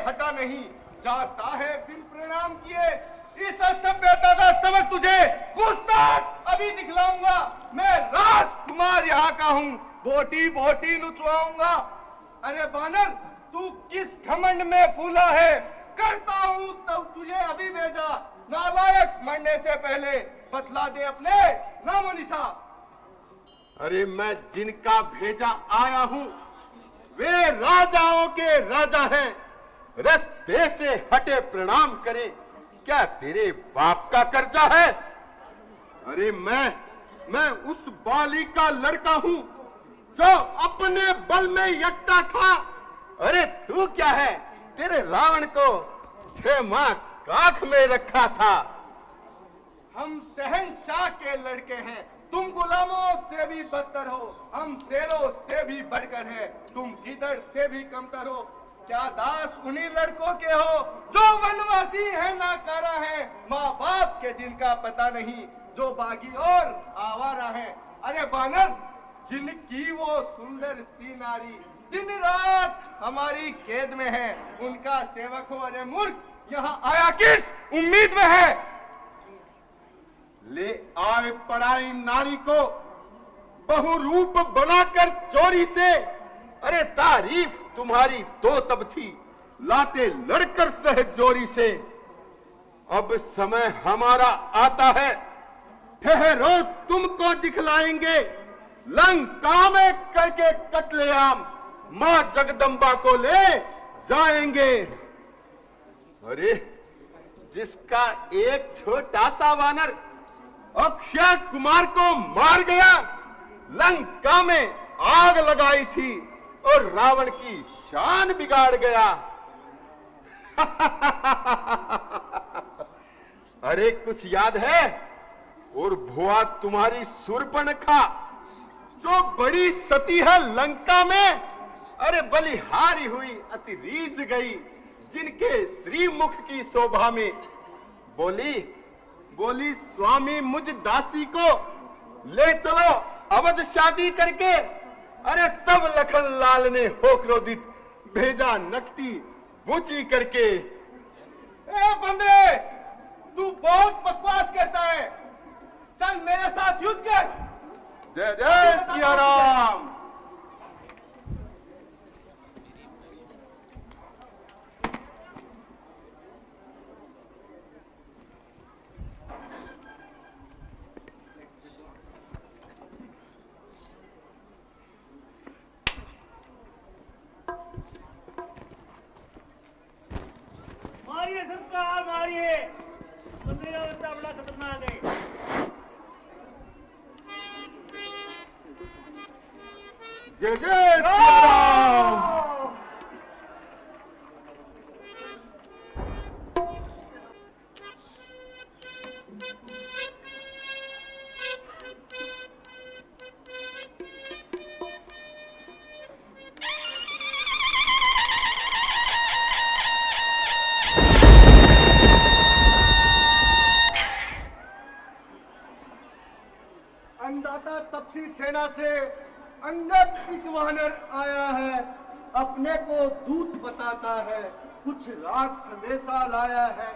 हटा नहीं, जाता है बिन प्रणाम किए। इस असभ्यता का सबक तुझे गुस्ताख अभी दिखलाऊंगा। मैं राजकुमार यहाँ का हूँ, बोटी बोटी नुचवाऊंगा। अरे बानर, तू किस घमंड में फूला है? करता हूँ तब तुझे अभी भेजा। नालायक, मरने से पहले बतला दे अपने नामो निशा। अरे मैं जिनका भेजा आया हूँ वे राजाओं के राजा हैं। रास्ते से हटे प्रणाम करे, क्या तेरे बाप का कर्जा है? अरे मैं उस बाली का लड़का हूँ जो अपने बल में यकता था। अरे तू क्या है? तेरे रावण को 6 माह काख में रखा था। हम शहंशाह के लड़के हैं, तुम गुलामों से भी बदतर हो। हम शेरों से भी बढ़कर हैं, तुम गीदड़ से भी कमतर हो। क्या दास उन्हीं लड़कों के हो जो वनवासी है, नाकारा है, माँ बाप के जिनका पता नहीं, जो बागी और आवारा है। अरे बानर, जिनकी वो सुंदर सी नारी दिन रात हमारी कैद में है, उनका सेवक हो। अरे मूर्ख, यहाँ आया किस उम्मीद में है? ले आए पराई नारी को बहुरूप बनाकर चोरी से। अरे तारीफ तुम्हारी तो तब थी, लाते लड़कर सहजोरी से। अब समय हमारा आता है, ठहरो तुमको दिखलाएंगे। लंका में करके कत्लेआम मां जगदम्बा को ले जाएंगे। अरे जिसका एक छोटा सा वानर अक्षय कुमार को मार गया, लंका में आग लगाई थी और रावण की शान बिगाड़ गया। अरे कुछ याद है? और भुआ तुम्हारी शूर्पणखा जो बड़ी सती है लंका में, अरे बलिहारी हुई अति रीझ गई जिनके श्रीमुख की शोभा में। बोली स्वामी मुझ दासी को ले चलो अवध शादी करके। अरे तब लखन लाल ने हो क्रोधित भेजा नकटी बूची करके। ए बंदे, तू बहुत बकवास कहता है, चल मेरे साथ युद्ध कर। जय जय सिया राम। मारिए सबका, मारिए। मेरा रास्ता बड़ा खतरनाक है। जय जय सिया राम। अंदाता तपसी सेना से अंगद एक वानर आया है, अपने को दूत बताता है, कुछ रात संदेशा लाया है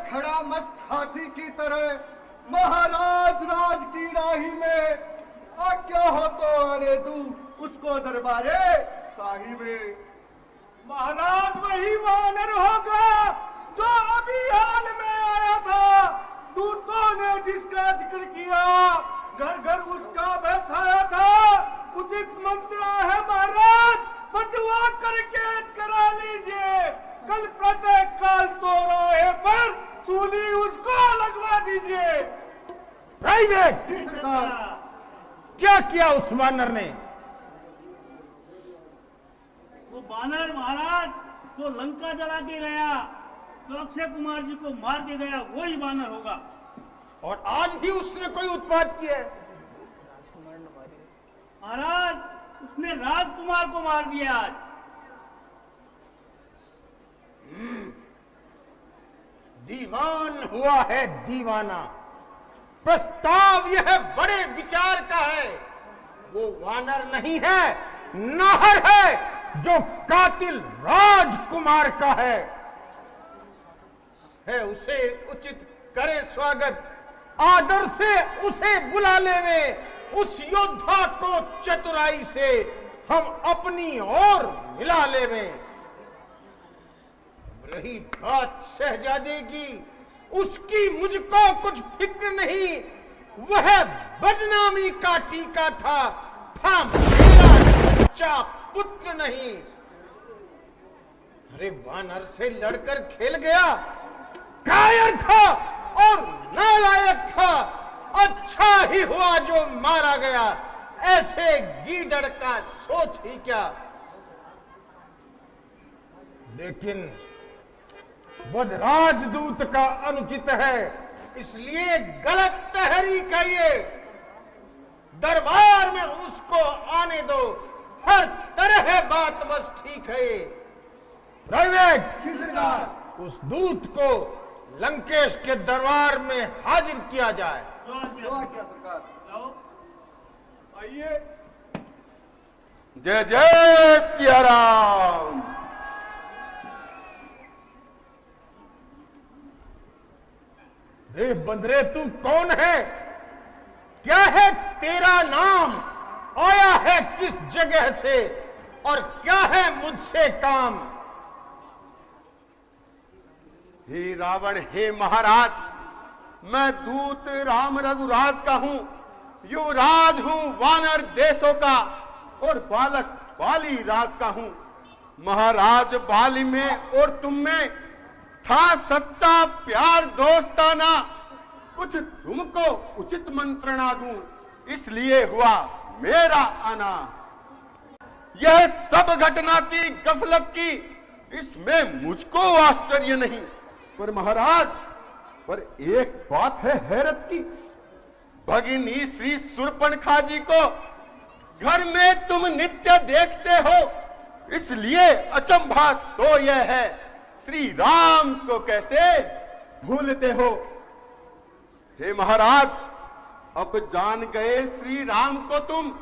खड़ा मस्त हाथी की तरह। महाराज राज की राही में आज्ञा हो तो आने दूं उसको दरबारे शाही में। महाराज वही वानर होगा जो अभियान में आया था, दूतों ने जिसका जिक्र किया, घर घर उसका बैठाया था। उचित मंत्रा है महाराज, बटुआ करके करा लीजिए। कल प्रातः काल चौराहे पर सूली उसको लगवा दीजिए। प्राइवेट, जी सरकार। क्या किया उस वानर ने? वो बानर महाराज जो लंका जला के गया, जो अक्षय कुमार जी को मार के गया, वही बानर होगा। और आज भी उसने कोई उत्पात किया है? महाराज उसने राजकुमार को मार दिया आज। दीवान हुआ है दीवाना। प्रस्ताव यह बड़े विचार का है। वो वानर नहीं है, नाहर है, जो कातिल राजकुमार का है उसे उचित करे स्वागत, आदर से उसे बुला लेवे, उस योद्धा को चतुराई से हम अपनी ओर मिला लेवे। रही बात शहजादे की, उसकी मुझको कुछ फिक्र नहीं, वह बदनामी का टीका था मेरा सच्चा पुत्र नहीं। अरे वानर से लड़कर खेल गया, कायर था और नालायक था, अच्छा ही हुआ जो मारा गया, ऐसे गीदड़ का सोच ही क्या। लेकिन वध राजदूत का अनुचित है, इसलिए गलत तहरी कहिए, दरबार में उसको आने दो, हर तरह बात बस ठीक है। प्राइवेट उस दूत को लंकेश के दरबार में हाजिर किया जाए। आइए। जय जय सिया राम। रे बंदरे, तू कौन है? क्या है तेरा नाम? आया है किस जगह से और क्या है मुझसे काम? हे रावण, हे महाराज, मैं दूत राम रघुराज का हूं, युवराज हूं वानर देशों का और बालक बाली राज का हूं। महाराज बाली में और तुम में था सच्चा प्यार दोस्ताना, कुछ तुमको उचित मंत्रणा दूं, इसलिए हुआ मेरा आना। यह सब घटना की गफलत की, इसमें मुझको आश्चर्य नहीं, पर महाराज पर एक बात है हैरत की। भगिनी श्री शूर्पणखा जी को घर में तुम नित्य देखते हो, इसलिए अचंभा तो यह है, श्री राम को कैसे भूलते हो। हे महाराज, अब जान गए श्री राम को तुम,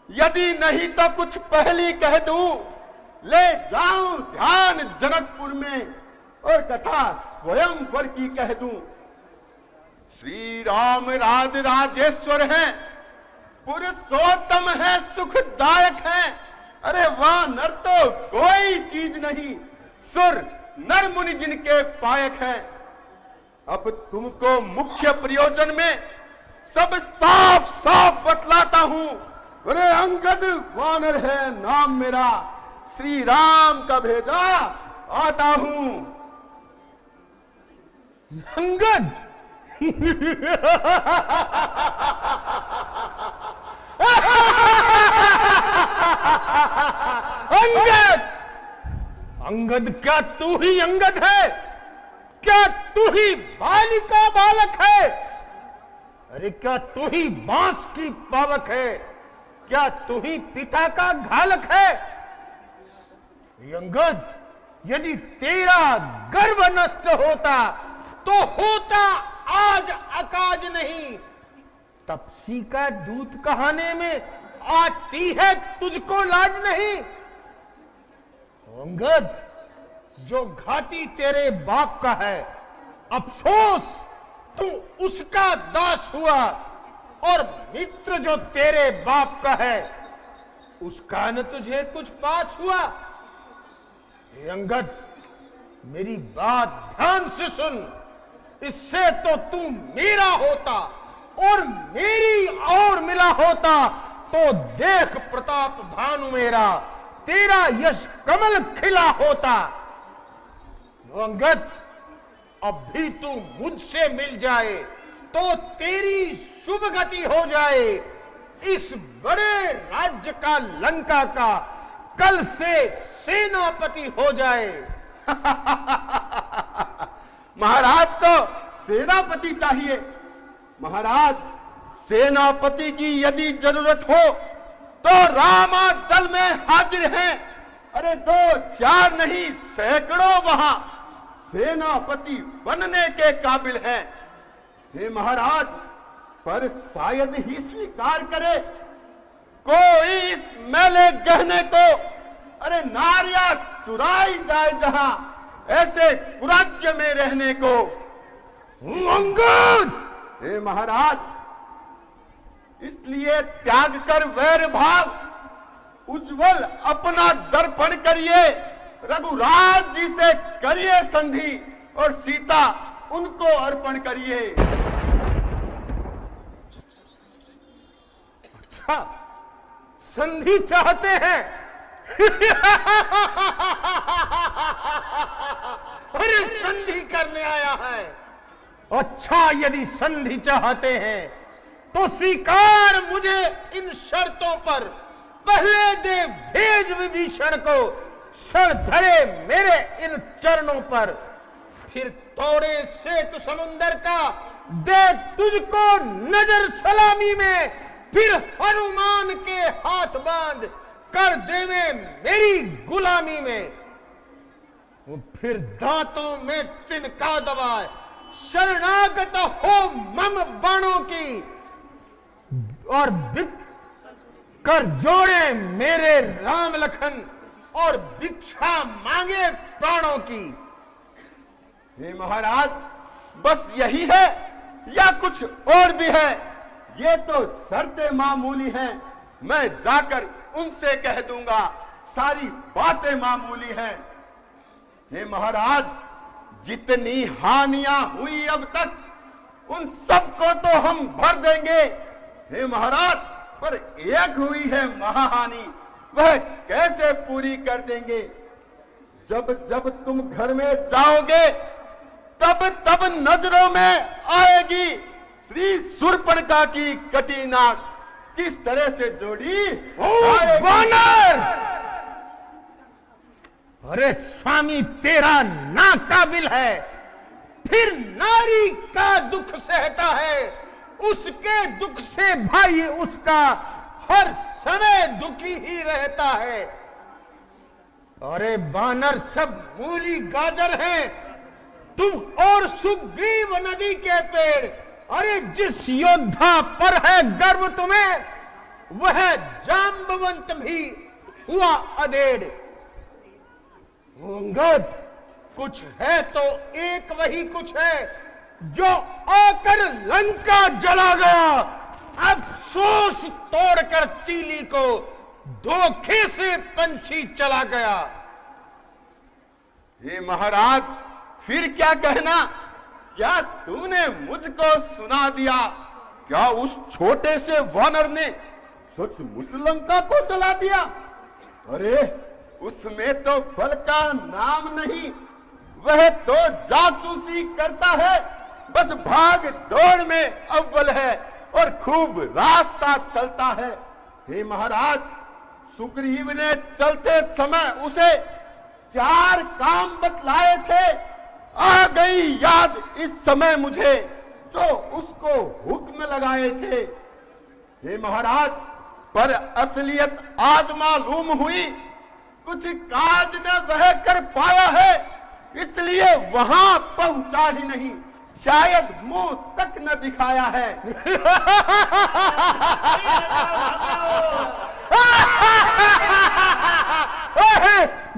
यदि नहीं तो कुछ पहली कह दूं, ले जाऊं ध्यान जनकपुर में और कथा स्वयंवर की कह दूं। श्री राम राज राजेश्वर हैं, पुरुषोत्तम है, सुखदायक है। अरे वाह, नर तो कोई चीज नहीं, सुर नर मुनि जिनके पायक हैं। अब तुमको मुख्य प्रयोजन में सब साफ साफ बतलाता हूं। अरे अंगद वानर है नाम मेरा, श्री राम का भेजा आता हूं। अंगद अंगद अंगद, क्या तू ही अंगद है? क्या तू ही बाली का बालक है? अरे क्या तू ही बांस की पावक है? क्या तू ही पिता का घालक है? अंगद, यदि तेरा गर्व नष्ट होता तो होता आज अकाज नहीं। तपसी का दूत कहाने में आती है तुझको लाज नहीं। अंगद, जो घाती तेरे बाप का है, अफसोस तू उसका दास हुआ, और मित्र जो तेरे बाप का है, उसका न तुझे कुछ पास हुआ। अंगद, मेरी बात ध्यान से सुन, इससे तो तू मेरा होता और मेरी और मिला होता तो देख प्रताप भानु मेरा, तेरा यश कमल खिला होता। अंगद, अब भी तू मुझसे मिल जाए तो तेरी शुभ गति हो जाए। इस बड़े राज्य का, लंका का, कल से सेनापति हो जाए। महाराज को सेनापति चाहिए। महाराज, सेनापति की यदि जरूरत हो तो रामा दल में हाजिर हैं। अरे 2-4 नहीं, सैकड़ों वहां सेनापति बनने के काबिल हैं। हे महाराज, पर शायद ही स्वीकार करे कोई इस मैले गहने को, अरे नारियां चुराई जाए जहां, ऐसे कुराज्य में रहने को। अंगद! हे महाराज, इसलिए त्याग कर वैर भाव, उज्जवल अपना दर्पण करिए, रघुराज जी से करिए संधि और सीता उनको अर्पण करिए। अच्छा, संधि चाहते हैं? अरे संधि करने आया है। अच्छा, यदि संधि चाहते हैं तो स्वीकार मुझे इन शर्तों पर। पहले दे भेज विभीषण को, सर धरे मेरे इन चरणों पर। फिर तोड़े सेतु समुंदर का, दे तुझको नजर सलामी में। फिर हनुमान के हाथ बांध कर देवे मेरी गुलामी में। फिर दांतों में तिनका दबाए, शरणागत हो मम बाणों की। और बिक कर जोड़े मेरे राम लखन, और भिक्षा मांगे प्राणों की। हे महाराज, बस यही है या कुछ और भी है? ये तो शर्तें मामूली हैं, मैं जाकर उनसे कह दूंगा, सारी बातें मामूली हैं। हे महाराज, जितनी हानियां हुई अब तक, उन सबको तो हम भर देंगे। हे महाराज, पर एक हुई है महाहानि, वह कैसे पूरी कर देंगे? जब जब तुम घर में जाओगे, तब तब नजरों में आएगी श्री शूर्पणखा की कटी नाक किस तरह से जोड़ी। वानर! अरे स्वामी, तेरा ना काबिल है। फिर नारी का दुख सहता है, उसके दुख से भाई उसका हर समय दुखी ही रहता है। अरे वानर सब मूली गाजर हैं, तुम और सुग्रीव नदी के पेड़। अरे जिस योद्धा पर है गर्व तुम्हें, वह जांबवंत भी हुआ अधेड़। अंगद, कुछ है तो एक वही कुछ है जो आकर लंका जला गया। अफसोस तोड़कर तीली को धोखे से पंछी चला गया। हे महाराज, फिर क्या कहना? क्या तूने मुझको सुना दिया? क्या उस छोटे से वानर ने सचमुच लंका को जला दिया? अरे उसमें तो बल का नाम नहीं, वह तो जासूसी करता है, बस भाग दौड़ में अव्वल है और खूब रास्ता चलता है। हे महाराज, सुग्रीव ने चलते समय उसे 4 काम बतलाए थे, आ गई याद इस समय मुझे जो उसको हुक्म लगाए थे। हे महाराज, पर असलियत आज मालूम हुई, कुछ काज न वह कर पाया है, इसलिए वहां पहुंचा ही नहीं, शायद मुंह तक न दिखाया है।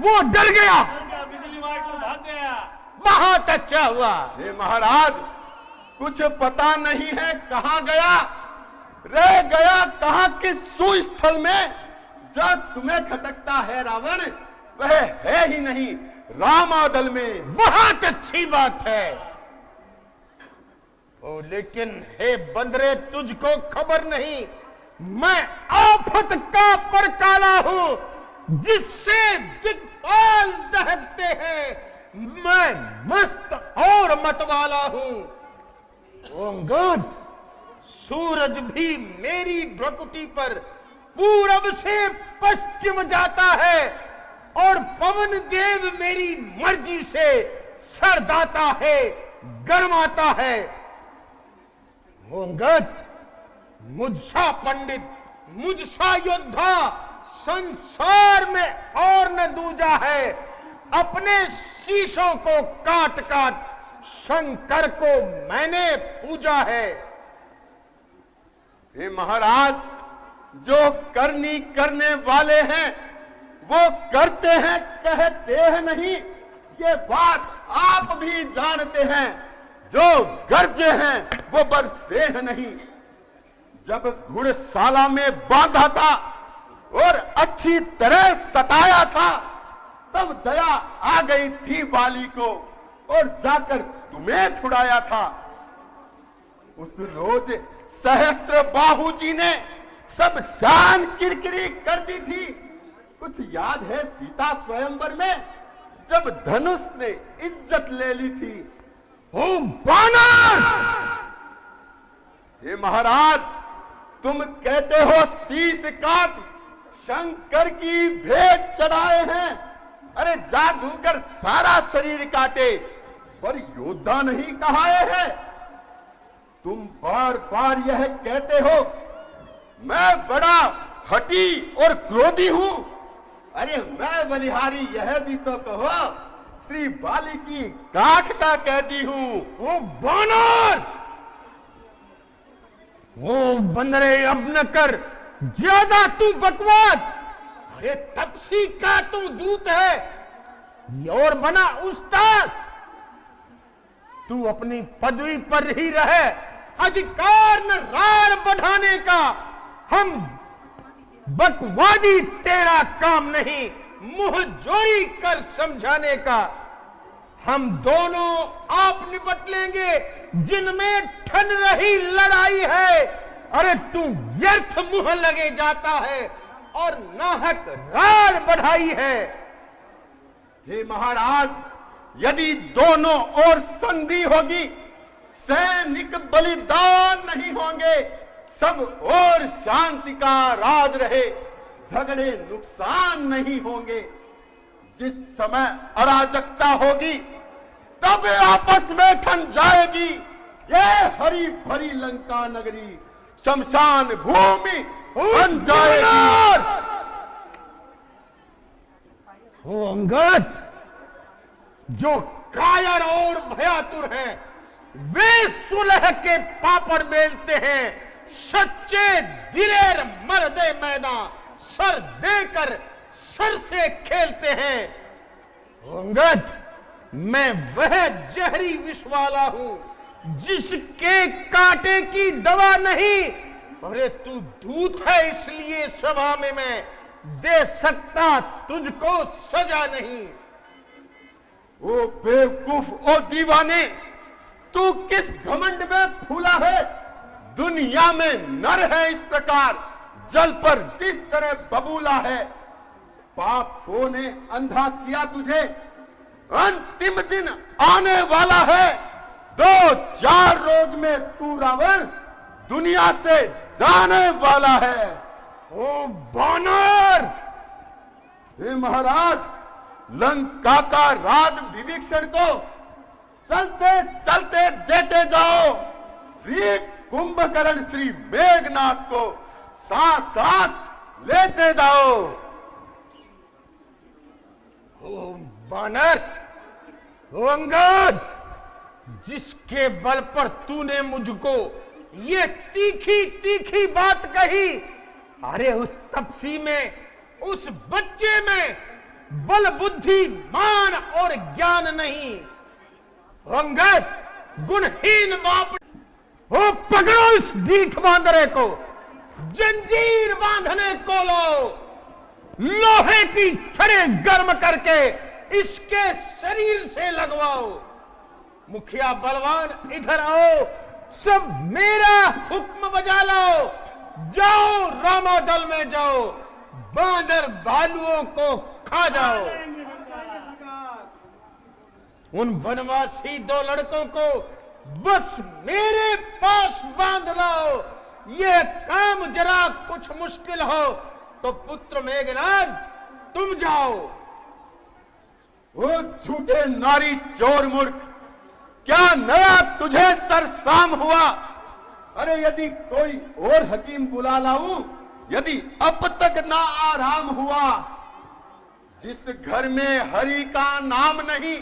वो डर गया, बिजली मार के भाग गया। बहुत अच्छा हुआ। हे महाराज, कुछ पता नहीं है कहां गया, रह गया कहां किस सुस्थल में। जो तुम्हें खटकता है रावण, वह है ही नहीं रामादल में। बहुत अच्छी बात है। ओ लेकिन हे बंदरे, तुझको खबर नहीं, मैं आफत का परकाला हूं, जिससे दिक्पाल दहकते हैं। मैं मस्त और मतवाला हूं। अंगद, सूरज भी मेरी भ्रकुटी पर पूरब से पश्चिम जाता है, और पवन देव मेरी मर्जी से सरदाता है, गरमाता है। अंगद, मुझसा पंडित, मुझसा योद्धा संसार में और न दूजा है। अपने शीशों को काट काट शंकर को मैंने पूजा है। हे महाराज, जो करनी करने वाले हैं वो करते हैं कहते हैं नहीं, ये बात आप भी जानते हैं। जो गरजे हैं वो बरसे हैं नहीं। जब घुड़शाला में बांधा था और अच्छी तरह सताया था, तब दया आ गई थी बाली को और जाकर तुम्हें छुड़ाया था। उस रोज सहस्त्र बाहु जी ने सब शान किरकिरी कर दी थी। कुछ याद है सीता स्वयंवर में जब धनुष ने इज्जत ले ली थी? ओ बानर! हे महाराज, तुम कहते हो शीश काट शंकर की भेंट चढ़ाए हैं। अरे जादूगर सारा शरीर काटे पर योद्धा नहीं कहाए है। तुम बार बार यह कहते हो मैं बड़ा हठी और क्रोधी हूं। अरे मैं बलिहारी यह भी तो कहो श्री बाली की काठ का कहती हूं। ओ बानर! ओ बंदरे, अब न कर ज्यादा तू बकवास। अरे तपसी का तू दूत है और बना उस्ताद। तू अपनी पदवी पर ही रहे, अधिकार न रार बढ़ाने का। हम बकवादी तेरा काम नहीं, मुंह जोड़ी कर समझाने का। हम दोनों आप निपट लेंगे जिनमें ठन रही लड़ाई है। अरे तू व्यर्थ मुंह लगे जाता है और नाहक रार बढ़ाई है। हे महाराज, यदि दोनों ओर संधि होगी, सैनिक बलिदान नहीं होंगे, सब और शांति का राज रहे, झगड़े नुकसान नहीं होंगे। जिस समय अराजकता होगी तब आपस में ठन जाएगी ये हरी भरी लंका नगरी, शमशान भूमि बन जाएगी। ओ अंगद, जो कायर और भयातुर हैं वे सुलह के पापड़ बेलते हैं। सच्चे दिलेर मर्दे मैदान सर देकर सर से खेलते हैं। अंगद, मैं वह जहरी विष वाला हूं जिसके कांटे की दवा नहीं। अरे तू दूत है इसलिए सभा में मैं दे सकता तुझको सजा नहीं। ओ बेवकूफ, ओ दीवाने, तू किस घमंड में फूला है? दुनिया में नर है इस प्रकार जल पर जिस तरह बबूला है। पापों ने अंधा किया तुझे, अंतिम दिन आने वाला है। 2-4 रोज में तू रावण दुनिया से जाने वाला है। ओ बानर! हे महाराज, लंका का राज विभीषण को चलते चलते देते जाओ। श्री कुंभकर्ण श्री मेघनाथ को साथ साथ लेते जाओ। ओ बानर, ओ अंगद, जिसके बल पर तूने मुझको ये तीखी तीखी बात कही, अरे उस तपसी में, उस बच्चे में बल बुद्धि मान और ज्ञान नहीं। अंगद, गुणहीन बाप, ओ पकड़ो इस दीठ बांदरे को, जंजीर बांधने को लो, लोहे की छड़े गर्म करके इसके शरीर से लगवाओ। मुखिया बलवान इधर आओ, सब मेरा हुक्म बजा लो। जाओ रामादल में जाओ, बांदर भालुओं को खा जाओ। उन वनवासी 2 लड़कों को बस मेरे पास बांध लाओ। ये काम जरा कुछ मुश्किल हो तो पुत्र मेघनाद तुम जाओ। वो झूठे नारी चोर मूर्ख, क्या नया तुझे सरसाम हुआ? अरे यदि कोई और हकीम बुला लाऊं, यदि अब तक ना आराम हुआ। जिस घर में हरि का नाम नहीं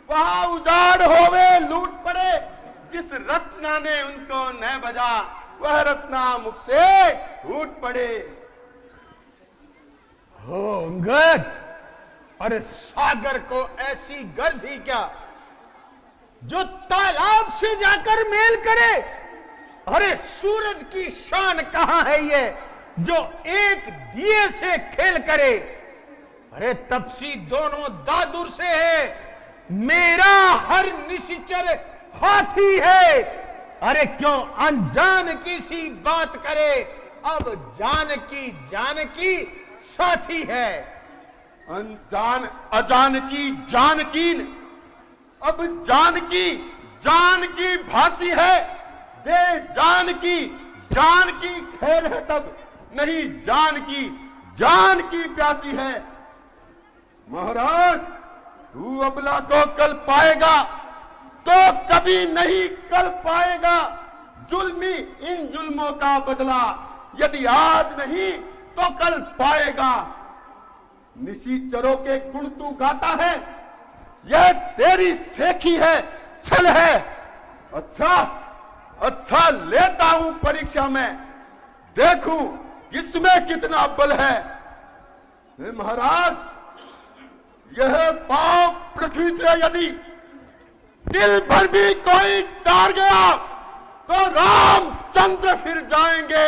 वहां उजाड़ होवे लूट पड़े। जिस रसना ने उनको न बजा वह रसना मुख से फूट पड़े। हो अंगद, अरे सागर को ऐसी गर्ज ही क्या जो तालाब से जाकर मेल करे। अरे सूरज की शान कहां है ये जो एक दिए से खेल करे। अरे तपसी दोनों दादुर से है, मेरा हर निशिचर हाथी है। अरे क्यों अनजान की सी बात करे, अब जान की साथी है। अनजान अजान की जानकीन, अब जान की भासी है। दे जान की खेल है तब, नहीं जान की प्यासी है। महाराज, तू अबला को कल पाएगा तो कभी नहीं कर पाएगा। जुल्मी इन जुल्मों का बदला यदि आज नहीं तो कल पाएगा। निशिचरों के गुण तू गाता है, यह तेरी सेखी है, छल है। अच्छा लेता हूं परीक्षा में, देखूं किसमें कितना बल है। महाराज, यह पांव पृथ्वी से यदि दिल भर भी कोई डार गया तो रामचंद्र फिर जाएंगे,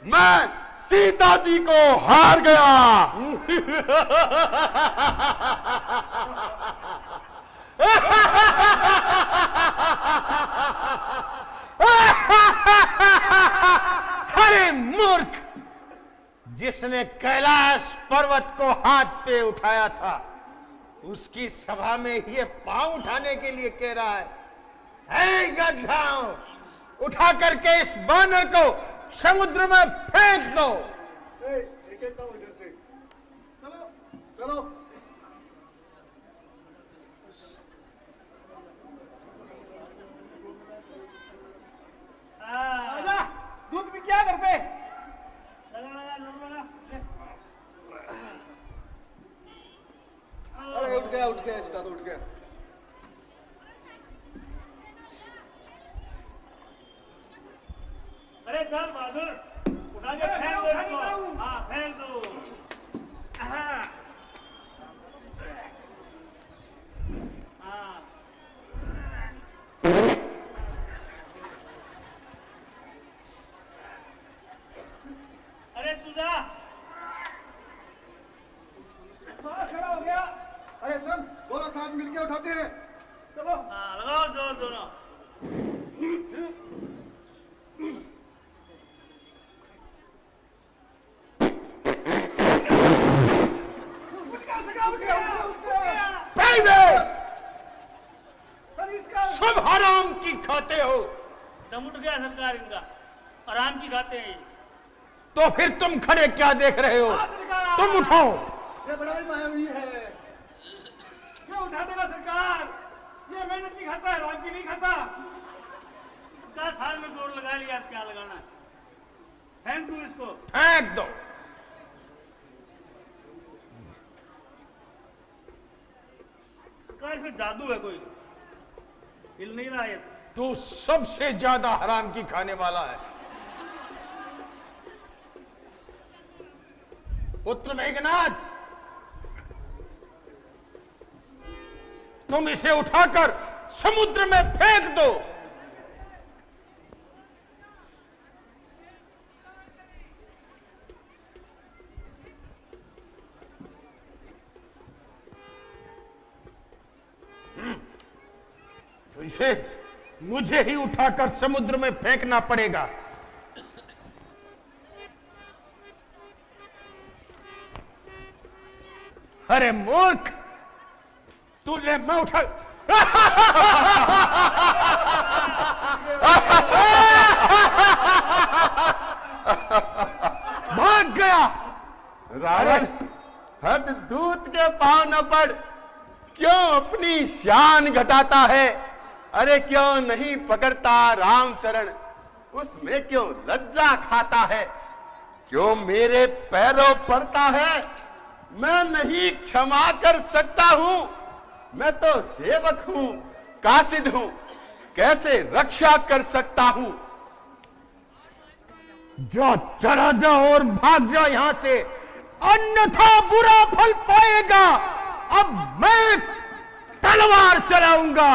मैं सीता जी को हार गया। अरे मूर्ख, जिसने कैलाश पर्वत को हाथ पे उठाया था उसकी सभा में ये पांव उठाने के लिए कह रहा है गधाओं, उठा करके इस बानर को समुद्र में फेंक दो। चलो दूध भी क्या घर पे अरे उठ गया इसका तो उठ गया। अरे चल बहादुर, उठा के फेंक दो इसको। हाँ फेंक दो। अरे तुझा खड़ा हो गया। अरे चल दोनों साथ मिलके उठाते हैं। चलो लगाओ जोर दोनों। सब हराम की खाते हो। दम उठ गया सरकार इनका, आराम की खाते हैं। तो फिर तुम खड़े क्या देख रहे हो, तुम उठाओ। ये बड़ाई मायावी है। क्यों उठा देगा सरकार, ये मेहनत की खाता है, आराम की नहीं खाता। 10 साल में जोर लगा लिया, अब क्या लगाना है। फेंक दो इसको। फेंक दो। सरकार फिर जादू है कोई, हिल नहीं रहा है। तू सबसे ज्यादा हराम की खाने वाला है। पुत्र मेघनाथ, तुम इसे उठाकर समुद्र में फेंक दो। तो इसे मुझे ही उठाकर समुद्र में फेंकना पड़ेगा। अरे मूर्ख, तू ले, मैं उठा। भाग गया। रावण, हद दूत के पांव न पड़, क्यों अपनी शान घटाता है। अरे क्यों नहीं पकड़ता रामचरण, उसमें क्यों लज्जा खाता है। क्यों मेरे पैरों पड़ता है, मैं नहीं क्षमा कर सकता हूं। मैं तो सेवक हूं, कासिद हूं, कैसे रक्षा कर सकता हूं। जा, चला जा और भाग जा यहां से। अन्यथा बुरा फल पाएगा। अब मैं तलवार चलाऊंगा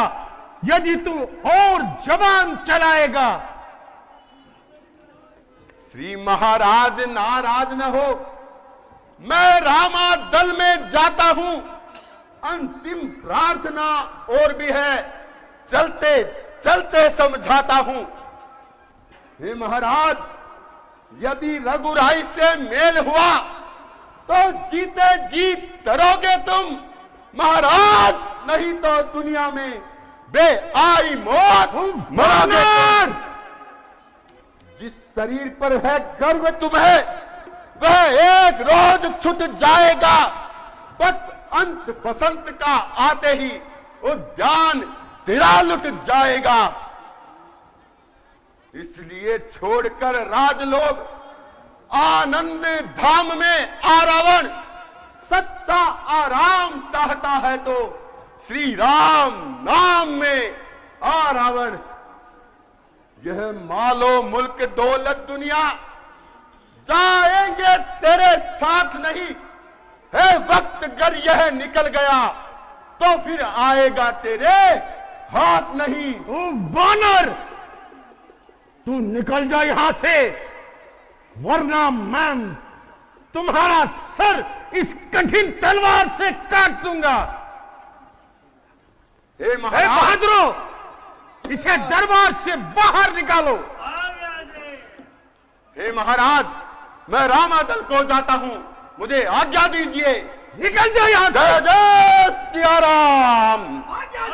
यदि तू और जबान चलाएगा। श्री महाराज नाराज न हो, मैं रामा दल में जाता हूं। अंतिम प्रार्थना और भी है, चलते चलते समझाता हूं। हे महाराज, यदि रघुराई से मेल हुआ तो जीते जी तरोगे तुम महाराज, नहीं तो दुनिया में बेआई मौत मरोगे तुम। जिस शरीर पर है गर्व तुम्हें, वह एक रोज छूट जाएगा। बस अंत बसंत का आते ही उद्यान तिरा लुट जाएगा। इसलिए छोड़कर राजलोग आनंद धाम में आरावण, सच्चा आराम चाहता है तो श्री राम नाम में आरावण। यह मालो मुल्क दौलत दुनिया जाएंगे तेरे साथ नहीं है। वक्त अगर यह निकल गया तो फिर आएगा तेरे हाथ नहीं। ओ बानर, तू निकल जा यहां से, वरना मैं तुम्हारा सर इस कठिन तलवार से काट दूंगा। हे महाराज, बहादुरों, इसे दरबार से बाहर निकालो। हे महाराज, मैं रामादल को जाता हूं, मुझे आज्ञा दीजिए। निकल जाओ यहां से। जय जय सिया राम। आज्ञा